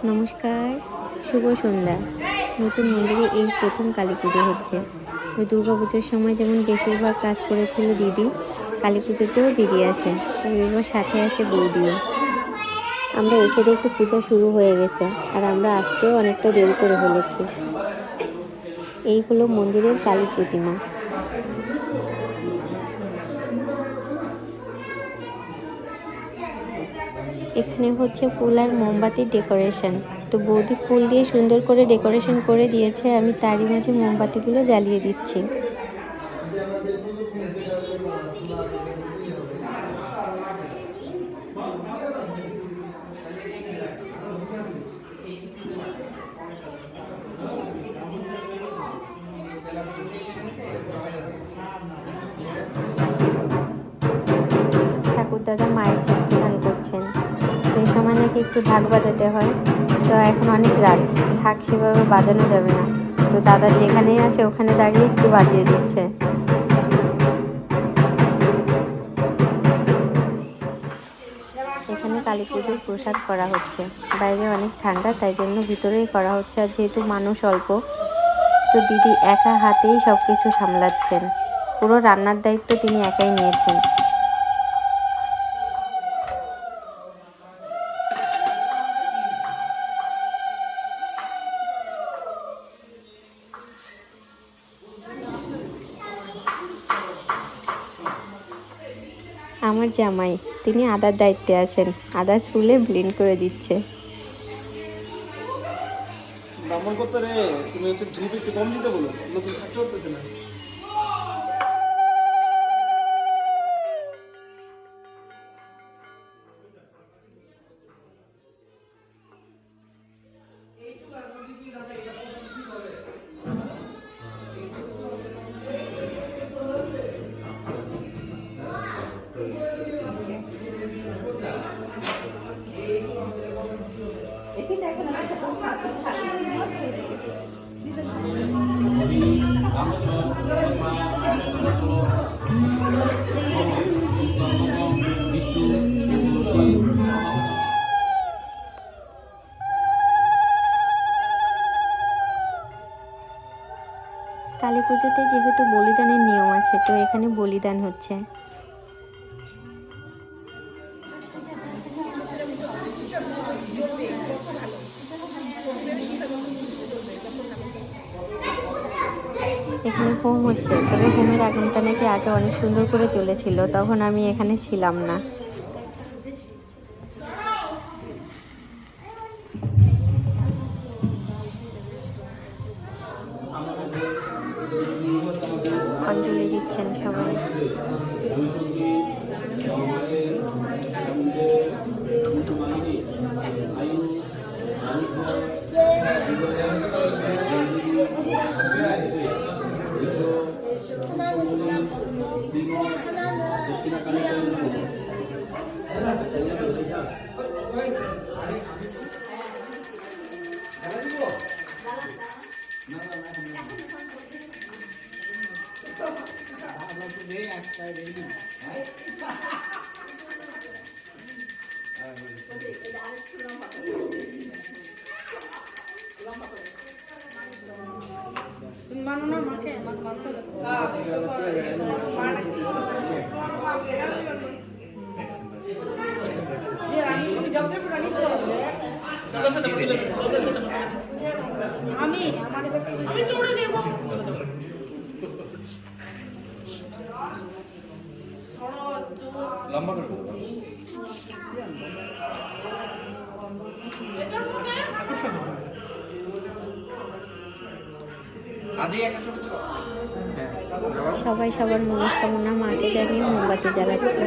নমস্কার, শুভ সন্ধ্যা। নতুন মন্দিরে এই প্রথম কালী পুজো হচ্ছে। ওই দুর্গা পুজোর সময় যেমন বেশিরভাগ কাজ করেছিল দিদি, কালী পুজোতেও দিদি আছে, তো এবার সাথে আছে বৌদিও। আমরা এসে দেখি পূজা শুরু হয়ে গেছে, আর আমরা আসতেও অনেকটা দেরি করে ফেলেছি। এই হলো মন্দিরের কালী প্রতিমা। এখানে হচ্ছে ফুল আর মোমবাতির ডেকোরেশন। তো বৌদি ফুল দিয়ে সুন্দর করে ডেকোরেশন করে দিয়েছে, আমি তারই মাঝে মোমবাতিগুলো জ্বালিয়ে দিচ্ছি। ঠাকুর দাদা মায়ের যোগদান করছেন। এই সময় নাকি একটু ঢাক বাজাতে হয়, তো এখন অনেক রাত, ঢাক সেভাবে বাজানো যাবে না, তো দাদা যেখানেই আছে ওখানে দাঁড়িয়ে একটু বাজিয়ে দিচ্ছে। এখানে কালী পুজোর প্রসাদ করা হচ্ছে। বাইরে অনেক ঠান্ডা, তাই জন্য ভিতরেই করা হচ্ছে। আর যেহেতু মানুষ অল্প, তো দিদি একা হাতেই সব কিছু সামলাচ্ছেন। পুরো রান্নার দায়িত্ব তিনি একাই নিয়েছেন। আমার জামাই, তিনি আদার দায়িত্বে আছেন, আদা ছুলে ব্লেন্ড করে দিচ্ছে। ব্রাহ্মণ করতে রে, তুমি হচ্ছে ধূপ একটু কম দিতে বলো, নতুন থাকতে হতেছে না। কালী পুজোতে যেহেতু বলিদানের নিয়ম আছে, তো এখানে বলিদান হচ্ছে। এখানে হোম হচ্ছে, তবে হোমের আগুনটা নাকি আগে অনেক সুন্দর করে চলেছিল, তখন আমি এখানে ছিলাম না। অঞ্জলি দিচ্ছেন সবাই। সবাই সবার মনস্কামনা মাকে জানিয়ে মোমবাতি জ্বালাচ্ছে।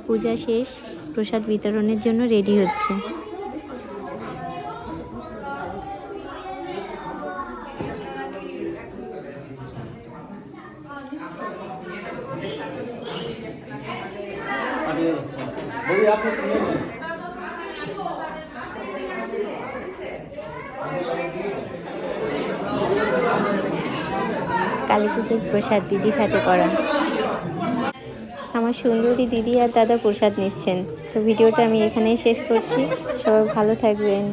পূজা শেষ, প্রসাদ বিতরণের জন্য রেডি হচ্ছে। বলি আপনি কালী পুজোর প্রসাদ দিদি হাতে করা। আমার সুন্দরী দিদি আর দাদা প্রসাদ নিচ্ছেন। তো ভিডিওটা আমি এখানেই শেষ করছি। সবাই ভালো থাকবেন।